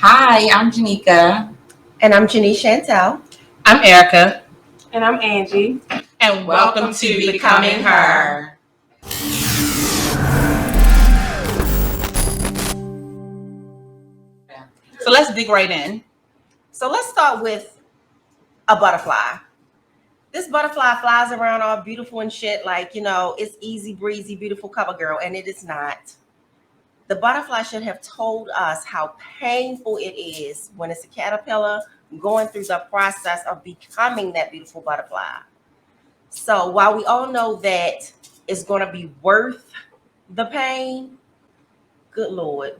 Hi, I'm JaNeka. And I'm Genice Chantel. I'm Erica. And I'm Angie. And welcome to Becoming Her. So let's dig right in. So let's start with a butterfly. This butterfly flies around all beautiful and shit, like, it's easy breezy, beautiful cover girl, and it is not. The butterfly should have told us how painful it is when it's a caterpillar going through the process of becoming that beautiful butterfly. So while we all know that it's going to be worth the pain, good Lord.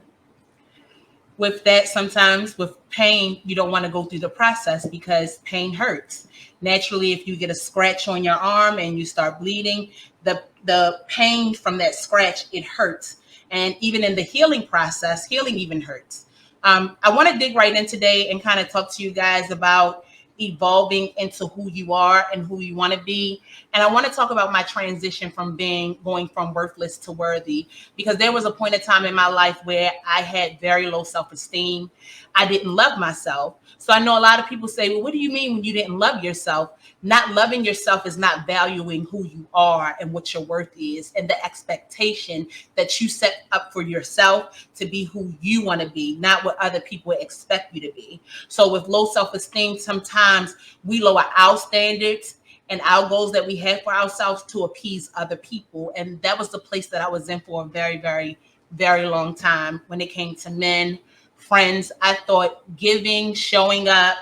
With that, sometimes with pain, you don't want to go through the process because pain hurts. Naturally, if you get a scratch on your arm and you start bleeding, the pain from that scratch, it hurts. And even in the healing process, healing even hurts. I want to dig right in today and kind of talk to you guys about evolving into who you are and who you want to be. And I want to talk about my transition from going from worthless to worthy, because there was a point of time in my life where I had very low self-esteem. I didn't love myself. So I know a lot of people say, well, what do you mean when you didn't love yourself? Not loving yourself is not valuing who you are and what your worth is, and the expectation that you set up for yourself to be who you want to be, not what other people expect you to be. So with low self-esteem, sometimes we lower our standards and our goals that we have for ourselves to appease other people. And that was the place that I was in for a very, very, very long time. When it came to men, friends, I thought giving, showing up,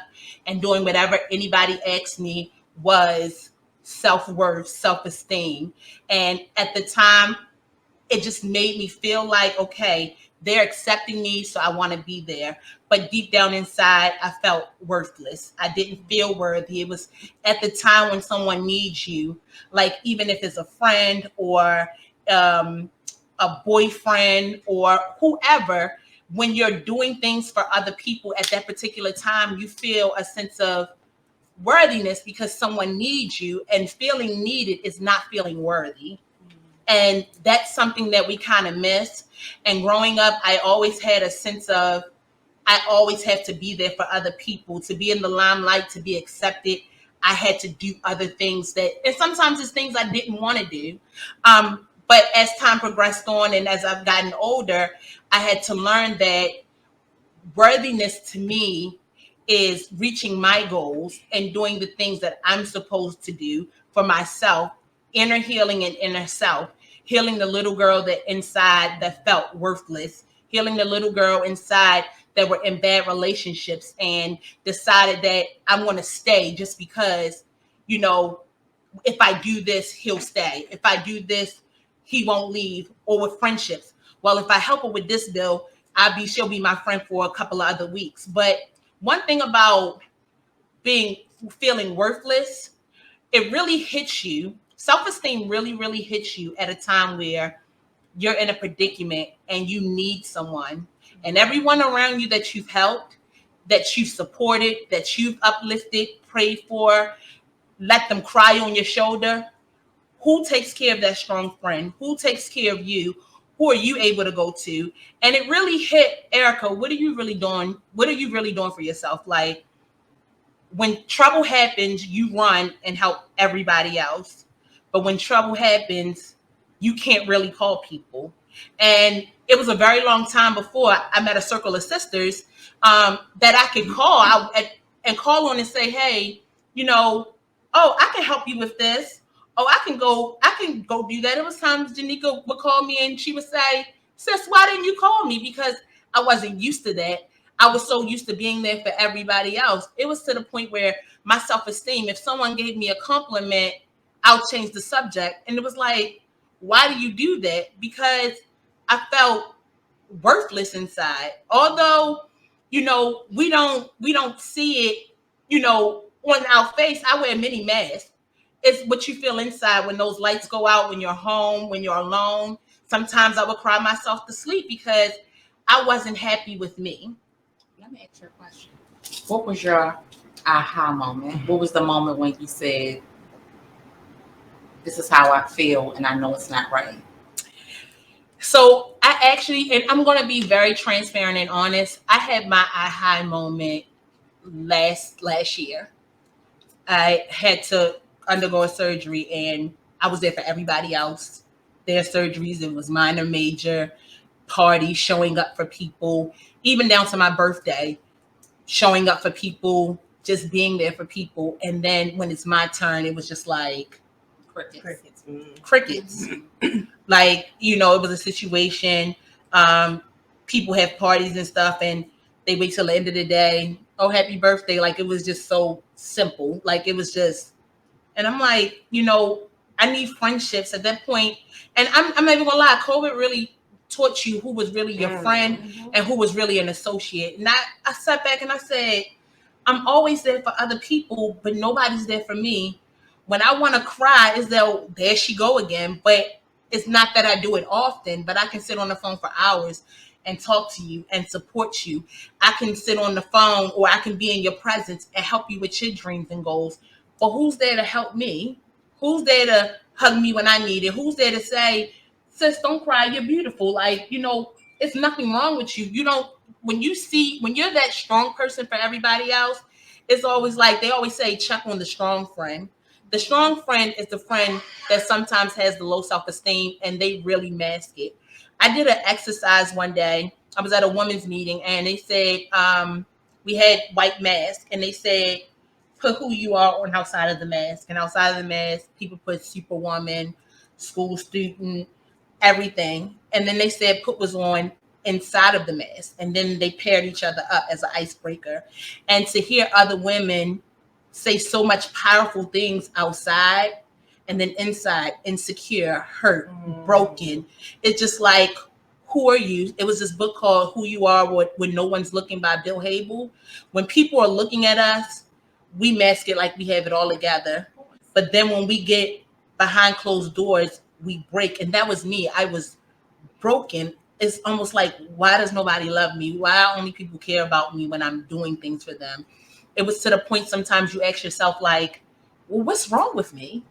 and doing whatever anybody asked me was self-worth, self-esteem. And at the time, it just made me feel like, okay, they're accepting me, so I want to be there. But deep down inside, I felt worthless. I didn't feel worthy. It was at the time when someone needs you, like even if it's a friend or um, a boyfriend or whoever, when you're doing things for other people at that particular time, you feel a sense of worthiness because someone needs you, and feeling needed is not feeling worthy. And that's something that we kind of miss. And growing up, I always had a sense of, I always have to be there for other people, to be in the limelight, to be accepted. I had to do other things and sometimes it's things I didn't want to do. But as time progressed on and as I've gotten older, I had to learn that worthiness to me is reaching my goals and doing the things that I'm supposed to do for myself, inner healing and inner self, healing the little girl that inside that felt worthless, healing the little girl inside that were in bad relationships and decided that I'm going to stay just because, if I do this, he'll stay. If I do this, he won't leave. Or with friendships. Well, if I help her with this bill, she'll be my friend for a couple of other weeks. But one thing about feeling worthless, it really hits you. Self-esteem really, really hits you at a time where you're in a predicament and you need someone. And everyone around you that you've helped, that you've supported, that you've uplifted, prayed for, let them cry on your shoulder. Who takes care of that strong friend? Who takes care of you? Who are you able to go to? And it really hit Erica. What are you really doing? What are you really doing for yourself? Like, when trouble happens, you run and help everybody else. But when trouble happens, you can't really call people. And it was a very long time before I met a circle of sisters that I could and call on and say, hey, oh, I can help you with this. Oh, I can go do that. It was times JaNeka would call me and she would say, sis, why didn't you call me? Because I wasn't used to that. I was so used to being there for everybody else. It was to the point where my self-esteem, if someone gave me a compliment, I'll change the subject. And it was like, why do you do that? Because I felt worthless inside. Although, we don't see it, on our face. I wear many masks. It's what you feel inside when those lights go out, when you're home, when you're alone. Sometimes I would cry myself to sleep because I wasn't happy with me. Let me ask you a question. What was your aha moment? What was the moment when you said, this is how I feel and I know it's not right? So I actually, and I'm going to be very transparent and honest. I had my aha moment last year. I had to undergo a surgery, and I was there for everybody else. Their surgeries, it was minor, major, parties, showing up for people, even down to my birthday, showing up for people, just being there for people. And then when it's my turn, it was just like Crickets. crickets. Like, it was a situation. People have parties and stuff, and they wait till the end of the day. Oh, happy birthday. Like, it was just so simple. Like, it was just, and I'm like, I need friendships at that point. And I'm not even gonna lie, COVID really taught you who was really your friend and who was really an associate. And I sat back and I said, I'm always there for other people, but nobody's there for me. When I want to cry, is that there she go again. But it's not that I do it often, but I can sit on the phone for hours and talk to you and support you. I can sit on the phone, or I can be in your presence and help you with your dreams and goals. But who's there to help me? Who's there to hug me when I need it? Who's there to say, sis, don't cry, you're beautiful. Like, it's nothing wrong with you. You don't, when you're that strong person for everybody else, it's always like they always say, check on the strong friend. The strong friend is the friend that sometimes has the low self-esteem, and they really mask it. I did an exercise one day. I was at a women's meeting, and they said, we had white masks, and they said, put who you are on outside of the mask. And outside of the mask, people put superwoman, school student, everything. And then they said put was on inside of the mask. And then they paired each other up as an icebreaker. And to hear other women say so much powerful things outside, and then inside, insecure, hurt, broken. It's just like, who are you? It was this book called Who You Are When No One's Looking by Bill Hable. When people are looking at us, we mask it like we have it all together. But then when we get behind closed doors, we break. And that was me. I was broken. It's almost like, why does nobody love me? Why only people care about me when I'm doing things for them? It was to the point sometimes you ask yourself, like, well, what's wrong with me?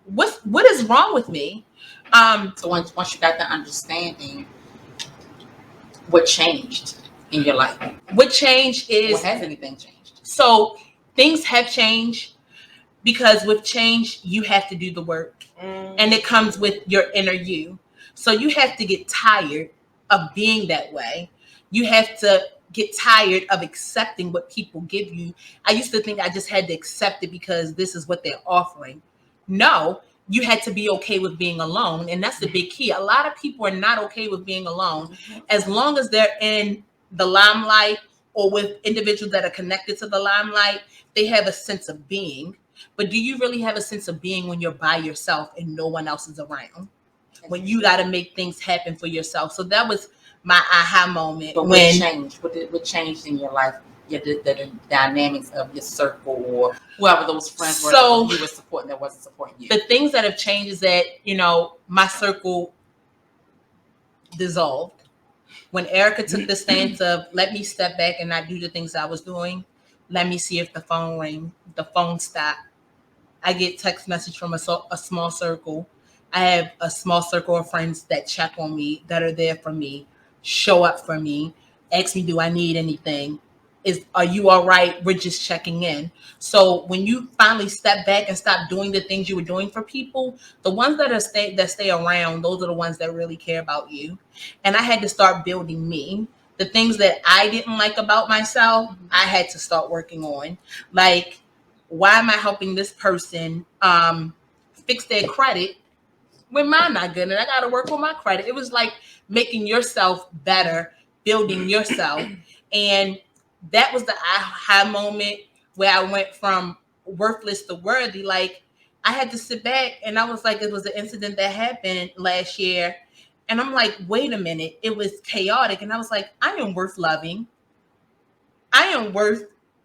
What is wrong with me? So once you got the understanding, what changed in your life? What changed is, What has anything changed? So things have changed, because with change, you have to do the work. And it comes with your inner you. So you have to get tired of being that way. You have to get tired of accepting what people give you. I used to think I just had to accept it because this is what they're offering. No, you had to be okay with being alone. And that's the big key. A lot of people are not okay with being alone. As long as they're in the limelight, or with individuals that are connected to the limelight, they have a sense of being. But do you really have a sense of being when you're by yourself and no one else is around? When you got to make things happen for yourself. So that was my aha moment. But what changed? What changed in your life? The dynamics of your circle, or whoever those friends were that you were supporting that wasn't supporting you. The things that have changed is that, my circle dissolved. When Erica took the stance of, let me step back and not do the things I was doing, let me see if the phone rang, the phone stopped. I get text message from a small circle. I have a small circle of friends that check on me, that are there for me, show up for me, ask me, do I need anything? Are you all right? We're just checking in. So when you finally step back and stop doing the things you were doing for people, the ones that stay around, those are the ones that really care about you. And I had to start building me. The things that I didn't like about myself, I had to start working on. Like, why am I helping this person fix their credit when mine not good, and I got to work on my credit? It was like making yourself better, building yourself. And that was the aha moment where I went from worthless to worthy. Like, I had to sit back, and I was like, it was an incident that happened last year. And I'm like, wait a minute, it was chaotic. And I was like, I am worth loving. I am worth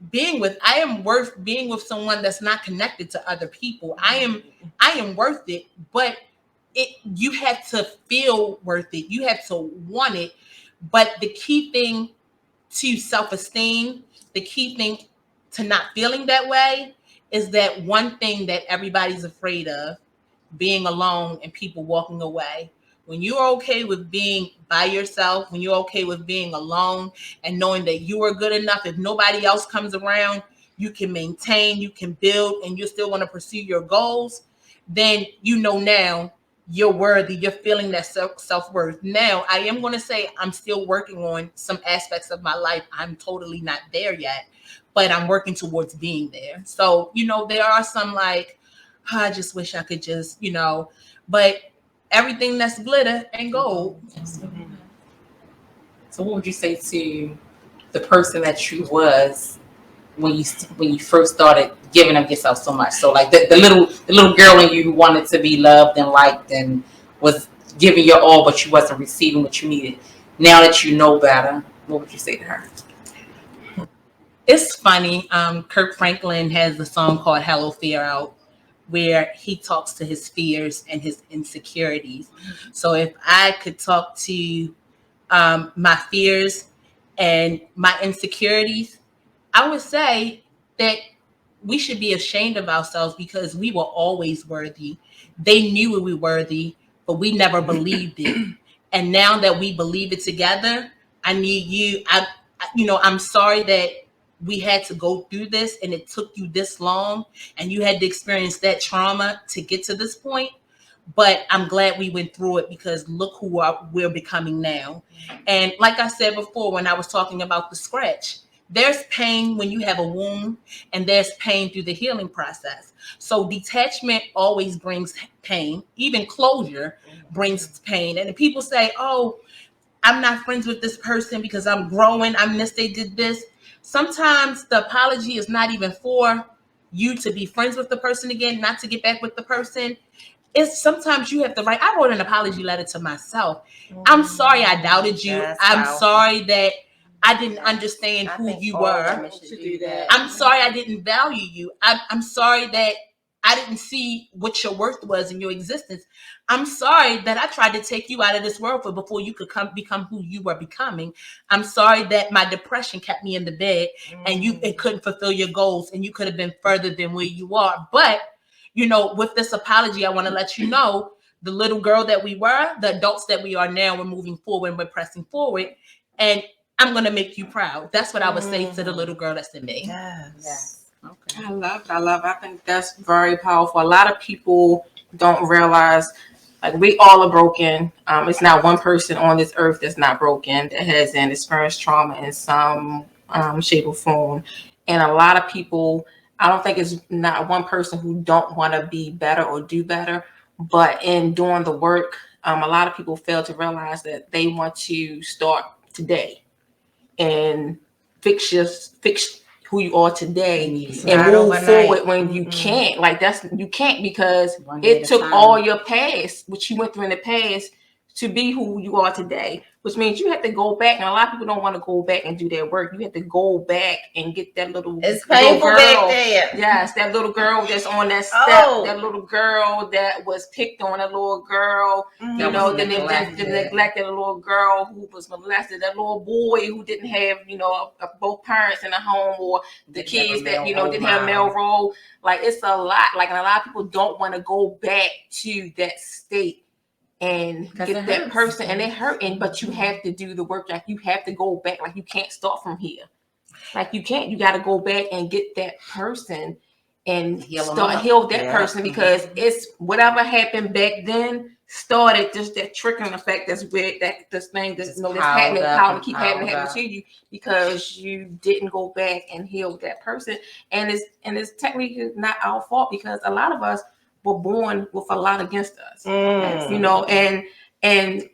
being with. I am worth being with someone that's not connected to other people. I am worth it. But you have to feel worth it. You have to want it. But the key thing to self-esteem, the key thing to not feeling that way, is that one thing that everybody's afraid of, being alone and people walking away. When you're okay with being by yourself, when you're okay with being alone and knowing that you are good enough, if nobody else comes around, you can maintain, you can build, and you still want to pursue your goals, then you know now you're worthy. You're feeling that self-worth. Now, I am going to say I'm still working on some aspects of my life. I'm totally not there yet, but I'm working towards being there. So, there are some like, I just wish I could just, but everything that's glitter and gold. So what would you say to the person that you was when you first started giving of yourself so much? So like the little girl in you who wanted to be loved and liked and was giving your all, but you wasn't receiving what you needed. Now that you know better, what would you say to her? It's funny. Kirk Franklin has a song called Hello Fear out, where he talks to his fears and his insecurities. So if I could talk to my fears and my insecurities, I would say that we should be ashamed of ourselves because we were always worthy. They knew we were worthy, but we never believed it. And now that we believe it together, I need you. I'm sorry that we had to go through this and it took you this long and you had to experience that trauma to get to this point. But I'm glad we went through it because look who we're becoming now. And like I said before, when I was talking about the scratch, there's pain when you have a wound and there's pain through the healing process. So detachment always brings pain. Even closure brings pain. And people say, oh, I'm not friends with this person because I'm growing. I miss they did this. Sometimes the apology is not even for you to be friends with the person again, not to get back with the person. It's sometimes you have to write. I wrote an apology letter to myself. I'm sorry I doubted you. I'm sorry that I didn't understand who you were. I'm sorry I didn't value you. I'm sorry that I didn't see what your worth was in your existence. I'm sorry that I tried to take you out of this world before you could become who you were becoming. I'm sorry that my depression kept me in the bed and it couldn't fulfill your goals and you could have been further than where you are. But with this apology, I want to let you know the little girl that we were, the adults that we are now, we're moving forward and we're pressing forward. And I'm going to make you proud. That's what I would say to the little girl that's in me. Yes. Okay. I love it. I think that's very powerful. A lot of people don't realize, like, we all are broken. It's not one person on this earth that's not broken, that hasn't experienced trauma in some shape or form. And a lot of people, I don't think it's not one person who don't want to be better or do better, but in doing the work, a lot of people fail to realize that they want to start today and fix who you are today and move forward when you can't. Like you can't because it took all your past, which you went through in the past, to be who you are today, which means you have to go back. And a lot of people don't want to go back and do their work. You have to go back and get that little painful girl. Back there. Yes, that little girl that's on that step, that little girl that was picked on, that little girl, the neglected little girl who was molested, that little boy who didn't have, both parents in the home, or the kids that, didn't have male role. Like, it's a lot. Like, and a lot of people don't want to go back to that state and get that person, and it hurting, but you have to do the work. Like, you have to go back. Like, you can't start from here. Like, you can't. You got to go back and get that person and heal that person, because it's whatever happened back then started just that trickling effect. That's where this thing that's happening, how to keep having to you, because you didn't go back and heal that person. And it's technically not our fault, because a lot of us were born with a lot against us, and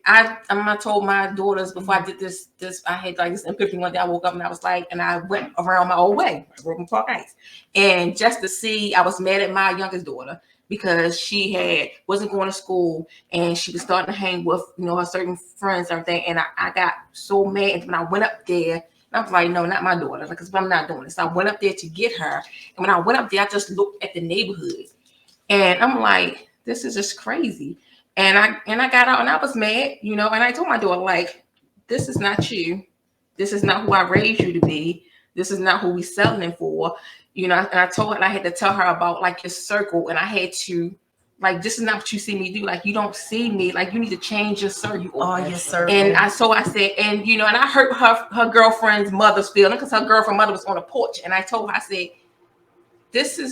I told my daughters before I did this, I had like this epiphany one day. I woke up and I was like, and I went around my old way, Brooklyn Park Heights, and just to see, I was mad at my youngest daughter because she wasn't going to school and she was starting to hang with her certain friends and everything, and I got so mad. And when I went up there, I was like, no, not my daughter, because I'm not doing this. I went up there to get her, and when I went up there, I just looked at the neighborhood. And I'm like, this is just crazy. And I got out and I was mad, and I told my daughter, like, this is not you. This is not who I raised you to be. This is not who we selling for. And I told her, and I had to tell her about like your circle, and I had to Like, this is not what you see me do. Like, you don't see me. Like, you need to change your circle. Oh, yes, sir. And I said, and you know, and I hurt her girlfriend's mother's feeling because her girlfriend mother was on the porch. And I told her, I said,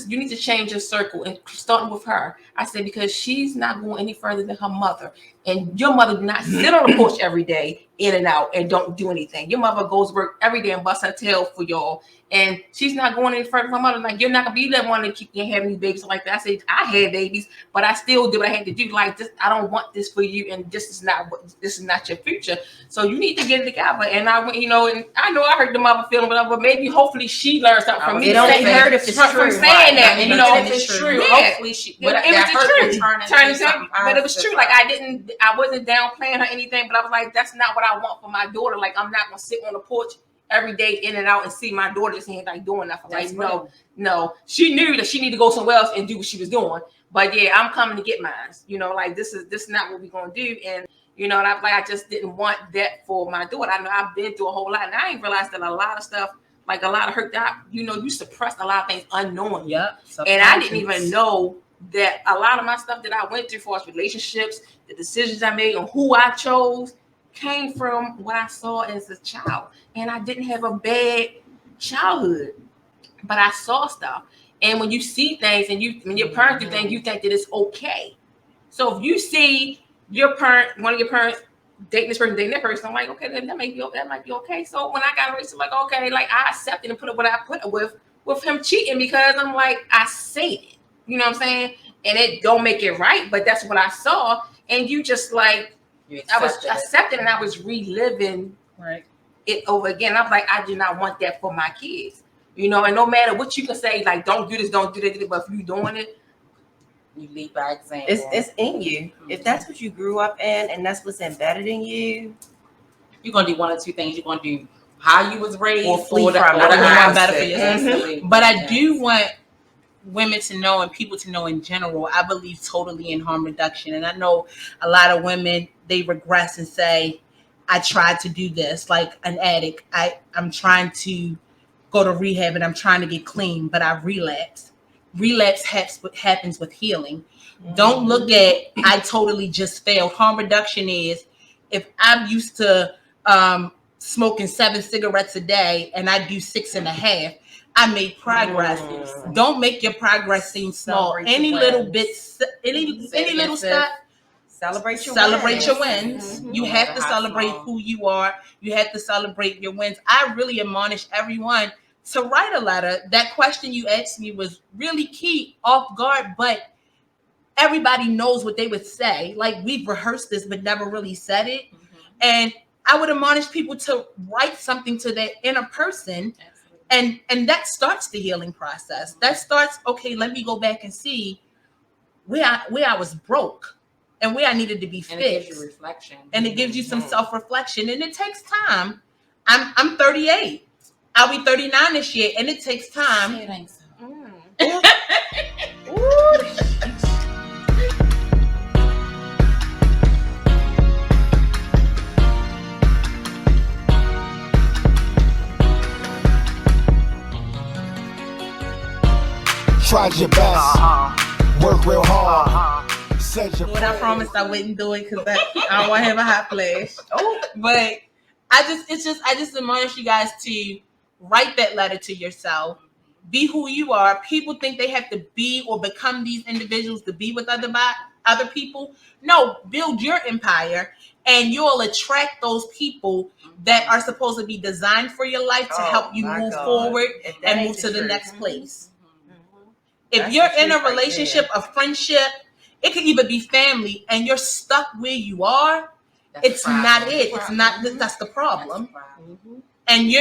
you need to change your circle and starting with her. I said, because she's not going any further than her mother. And your mother do not sit on the porch every day, in and out, and don't do anything. Your mother goes to work every day and busts her tail for y'all. And she's not going any further than her mother. Like, you're not going to be that one to keep having these babies like that. I said, I had babies, but I still did what I had to do. Like, this, I don't want this for you. And this is not your future. So you need to get it together. And I went, you know, and I know I hurt the mother feeling, but maybe hopefully she learned something from me. It only hurt if it's true. From saying that, and you know, if it's true. Yeah. Hopefully she, but it was the truth. But it was positive. true. Like, I wasn't downplaying her anything, but I was like, that's not what I want for my daughter. Like, I'm not gonna sit on the porch every day in and out and see my daughter just ain't like doing nothing. Like, no. She knew that she needed to go somewhere else and do what she was doing. But yeah, I'm coming to get mine. You know, like, this is not what we're gonna do. And you know, and I just didn't want that for my daughter. I know I've been through a whole lot, and I ain't realized that a lot of stuff, like a lot of hurt, that you know, you suppressed a lot of things unknowingly. Yep. And I didn't even know that a lot of my stuff that I went through, for relationships, the decisions I made, and who I chose, came from what I saw as a child. And I didn't have a bad childhood, but I saw stuff. And when you see things and when your parents do things, you think that it's okay. So if you see one of your parents dating this person, dating that person, I'm like, okay, that might be okay. So when I got raised, I'm like, okay, like, I accepted and put up what I put up with him cheating, because I'm like, I said it. You know what I'm saying? And it don't make it right, but that's what I saw. And you just like, I was accepting, and I was reliving it over again. I was like, I do not want that for my kids. You know, and no matter what you can say, like, don't do this, don't do that, but if you doing it, you lead by example. It's in you. Mm-hmm. If that's what you grew up in and that's what's embedded in you, you're gonna do one of two things. You're gonna do how you was raised, or flee from it. Better for yourself. But I do want women to know, and people to know in general, I believe totally in harm reduction. And I know a lot of women, they regress and say, I tried to do this, like an addict. I'm trying to go to rehab and I'm trying to get clean, but I relapse. Relapse happens with healing. Mm-hmm. Don't look at, I totally just failed. Harm reduction is, if I'm used to smoking 7 cigarettes a day and I do 6.5, I made progress. Mm. Don't make your progress seem small. Any little bits, any little step. Celebrate your wins. Mm-hmm. You have to celebrate who you are. You have to celebrate your wins. I really admonish everyone to write a letter. That question you asked me was really key, off guard, but everybody knows what they would say. Like, we've rehearsed this, but never really said it. Mm-hmm. And I would admonish people to write something to their inner person. And that starts the healing process. That starts, okay, let me go back and see where I was broke and where I needed to be fixed. And it gives you reflection. And it gives you some self-reflection. And it takes time. I'm 38. I'll be 39 this year, and it takes time. It ain't so. Tried your best, work real hard. What I promised I wouldn't do it because I don't want to have a hot flash. But I just admonish you guys to write that letter to yourself. Be who you are. People think they have to be or become these individuals to be with other people. No, build your empire, and you'll attract those people that are supposed to be designed for your life to help you move forward and move to the next place. If you're in a relationship, a friendship, it could even be family, and you're stuck where you are, it's not it. It's not that's the problem. And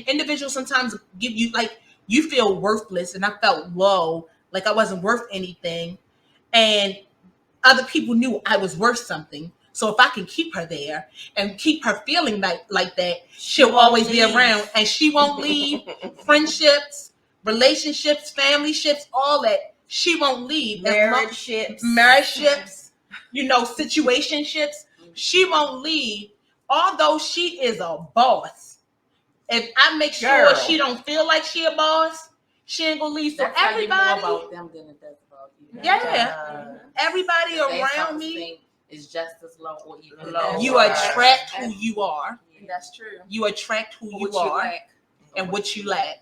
individuals sometimes give you, like, you feel worthless, and I felt low, like I wasn't worth anything. And other people knew I was worth something. So if I can keep her there and keep her feeling like that, she'll always be around, and she won't leave. Friendships, relationships, family ships, all that, she won't leave. Marriage ships, situationships, she won't leave. Although she is a boss, if I make sure she don't feel like she a boss, she ain't gonna leave. So that's everybody, more about them than it does about above you. Yeah. Everybody That around self-esteem me, is just as low or even Lower. lower. you attract who you are. That's true. You attract who What you you are lack. and what you lack.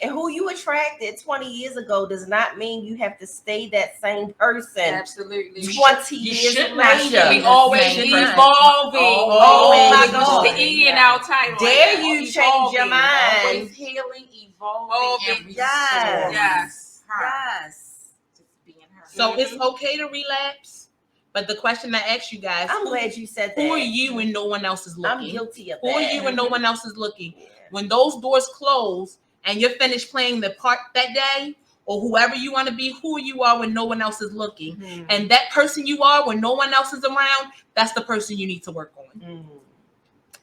And who you attracted 20 years ago does not mean you have to stay that same person Absolutely. 20 you years should not later. stay We the always same person. evolving. Oh my Always God. the E in our title. Dare like, you change your evolving. mind. Always healing, evolving, and Yes. restoring. Yes. Her. Yes. Just being her. So it's okay to relapse. But the question I asked you guys, I'm glad you said that. who are you when no one else is looking? I'm guilty of Who that. are you when no one else is looking? Yeah. When those doors close and you're finished playing the part that day, or whoever you want to be, who you are when no one else is looking. Mhm. And that person you are when no one else is around, that's the person you need to work on. Mhm.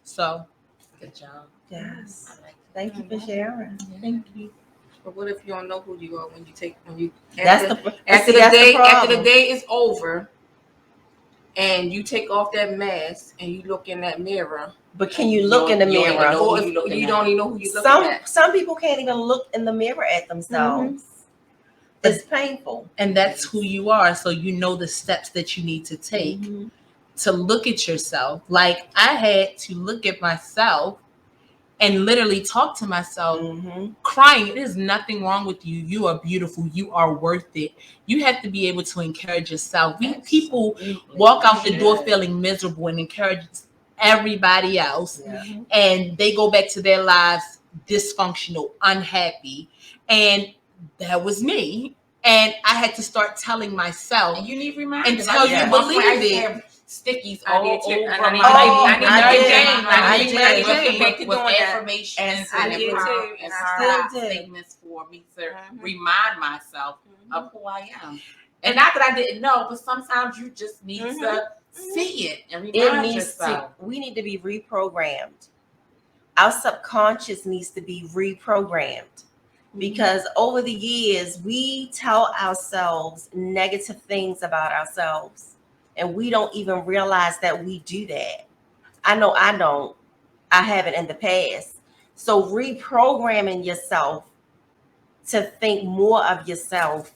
So, Good job. Yes. I like Thank you for sharing. thank you. But what if you don't know who you are when you That's after, the after see, the that's day after problem. the day is over and you take off that mask and you look in that mirror. But can you look in the You don't even mirror? know Or who if you looking you at. don't even know who you're looking at. Some people can't even look in the mirror at themselves. It's painful. And that's who you are. So you know the steps that you need to take to look at yourself. Like I had to look at myself and literally talk to myself, crying. There's nothing wrong with you. You are beautiful. You are worth it. You have to be able to encourage yourself. People walk out the door feeling miserable and encourage everybody else. Yeah. And they go back to their lives dysfunctional, unhappy. And that was me. And I had to start telling myself, And you need reminders. until you believe it. Stickies I all did too. over. And my I body. need Mary Jane. with doing that. affirmations I and did empower- too, and I empower still did. statements for me to remind myself Mm-hmm. of who I am. And not that I didn't know, but sometimes you just need to see it and remind yourself. We need to be reprogrammed. Our subconscious needs to be reprogrammed because over the years we tell ourselves negative things about ourselves and we don't even realize that we do that. I know I don't. I haven't in the past. So reprogramming yourself to think more of yourself,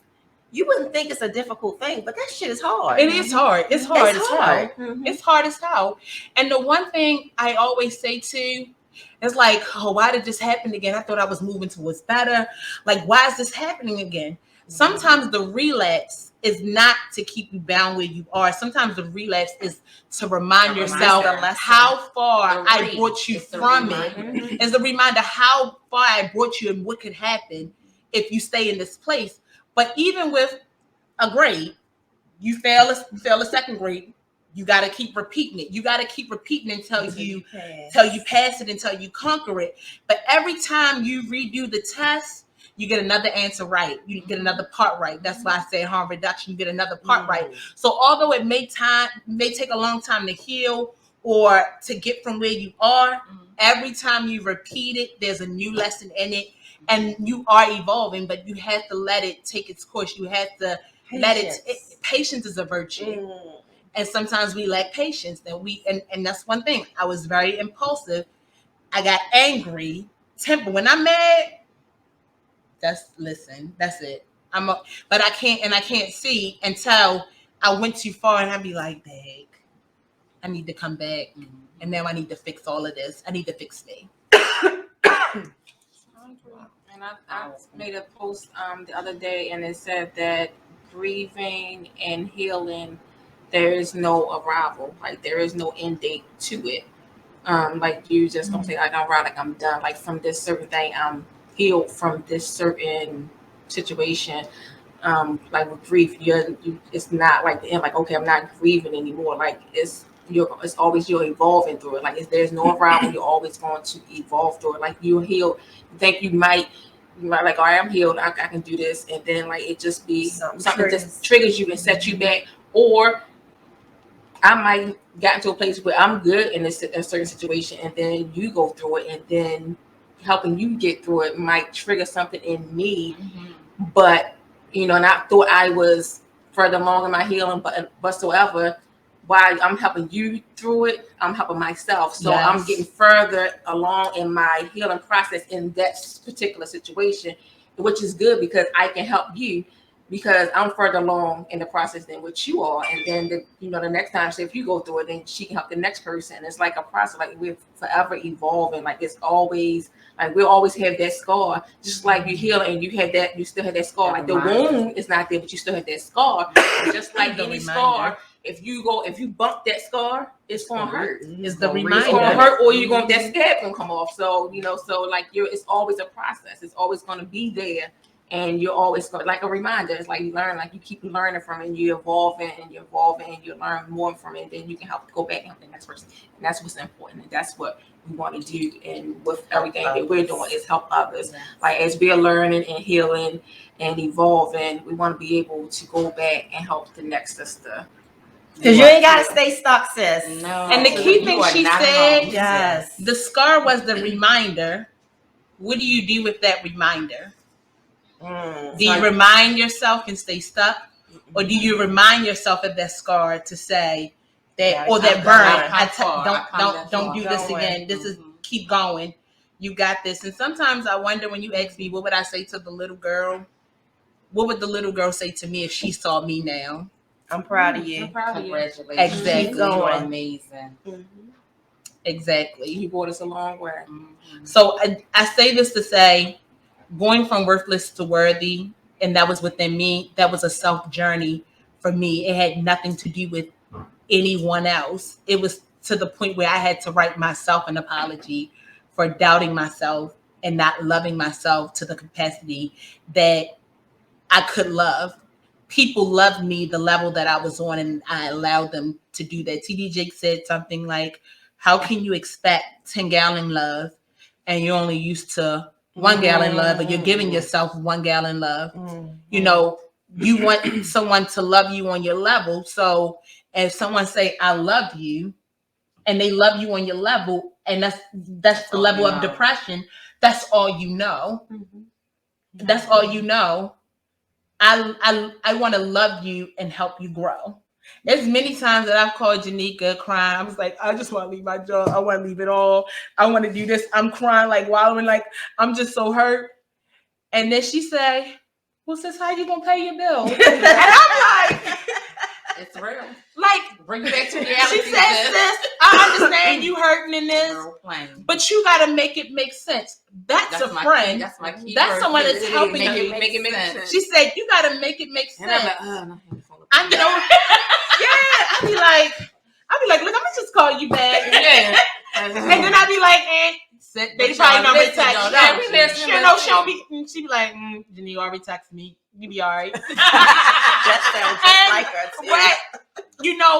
you wouldn't think it's a difficult thing, but that shit is hard. It is hard. It's hard as hell. Mhm. It's hard as hell. And the one thing I always say too, it's like, oh, why did this happen again? I thought I was moving towards better. Like, why is this happening again? Sometimes the relapse is not to keep you bound where you are. Sometimes the relapse is to remind yourself how far I brought you from it. It's a reminder how far I brought you and what could happen if you stay in this place. But even with a grade, you fail a second grade, you got to keep repeating it. You got to keep repeating until you pass it, until you conquer it. But every time you redo the test, you get another answer right. You get another part right. That's why I say harm reduction. You get another part right. So although it may take a long time to heal or to get from where you are, every time you repeat it, there's a new lesson in it. And you are evolving, but you have to let it take its course. You have to let it. Patience is a virtue, and sometimes we lack patience. And that's one thing. I was very impulsive. I got angry, temper. When I'm mad, that's it. But I can't see until I went too far, and I'd be like, dang, I need to come back, and now I need to fix all of this. I need to fix me. And I made a post the other day, and it said that grieving and healing, there is no arrival. Like there is no end date to it. Like you just don't say, I'm right, like I'm done. Like from this certain thing, I'm healed from this certain situation. Like with grief, it's not like the end. Like okay, I'm not grieving anymore. Like it's always you're evolving through it. Like if there's no arrival, you're always going to evolve through it. Like you're healed. You think you might like, all right, I'm healed. I can do this, and then like it just be something just triggers you and sets you back. Or I might get into a place where I'm good in a certain situation, and then you go through it, and then helping you get through it might trigger something in me. But and I thought I was further along in my healing, but whatsoever. While I'm helping you through it, I'm helping myself. So I'm getting further along in my healing process in that particular situation, which is good because I can help you because I'm further along in the process than what you are. And then the next time, say if you go through it, then she can help the next person. It's like a process, like we're forever evolving. Like it's always like we'll always have that scar. Just like you heal and you still have that scar. Like the wound is not there, but you still have that scar. Just like any scar, if you bump that scar, it's gonna hurt. It's the reminder. It's gonna hurt, or that scab gonna come off. So so like it's always a process. It's always gonna be there. And you're always going like a reminder. It's like you learn, like you keep learning from it, and you're evolving and you learn more from it. And then you can go back and help the next person. And that's what's important. And that's what we want to do. And with everything that we're doing is help others. Like as we're learning and healing and evolving, we want to be able to go back and help the next sister. Because you ain't got to stay stuck, sis. No. And the key thing she said, yes, the scar was the reminder. What do you do with that reminder? Do you remind yourself and stay stuck, or do you remind yourself of that scar to say that or that burn? Don't do this again. This is keep going. You got this. And sometimes I wonder when you ask me, what would I say to the little girl? What would the little girl say to me if she saw me now? I'm proud of you. Congratulations. Exactly. Keep going. Amazing. Exactly. You brought us a long way. So I say this to say, going from worthless to worthy, and that was within me. That was a self journey for me. It had nothing to do with anyone else. It was to the point where I had to write myself an apology for doubting myself and not loving myself to the capacity that I could love. People loved me the level that I was on, and I allowed them to do that. TD Jake said something like, how can you expect 10-gallon love and you're only used to 1 gallon love, but you're giving yourself 1 gallon love? You want someone to love you on your level. So if someone say, I love you, and they love you on your level, and that's the level of depression, that's all you know. That's all you know. I want to love you and help you grow. There's many times that I've called JaNeka crying. I was like, I just want to leave my job. I want to leave it all. I want to do this. I'm crying, like wallowing, like I'm just so hurt. And then she say, well, sis, how you going to pay your bill? And I'm like, it's real. Like, bring it back to reality. She said, sis, I understand you hurting in this, but you got to make it make sense. That's a friend. That's my key. That's someone that's helping you. Make it make sense. She said, you got to make it make sense. And I'm like, I know. Yeah. I'd be like, look, I'm gonna just call you back. Yeah. And then I'd be like, they probably not be texting. She be like, you already texted me. You be all right. That sounds just like her too.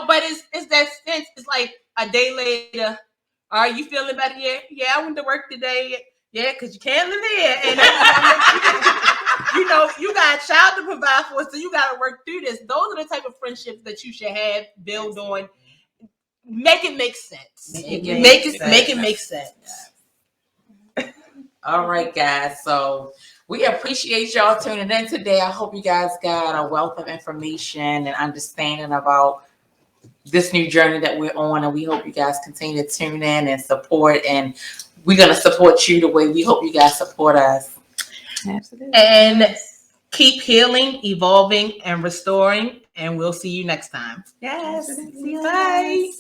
But it's that sense. It's like a day later. Are you feeling better? Yeah, I went to work today. Yeah, because you can't live here. And you got a child to provide for, so you got to work through this. Those are the type of friendships that you should have, build on. Make it make sense. Make it make sense. All right, guys. So we appreciate y'all tuning in today. I hope you guys got a wealth of information and understanding about this new journey that we're on, and we hope you guys continue to tune in and support, and we're going to support you the way we hope you guys support us. Absolutely. And keep healing, evolving, and restoring, and we'll see you next time. Yes. Bye.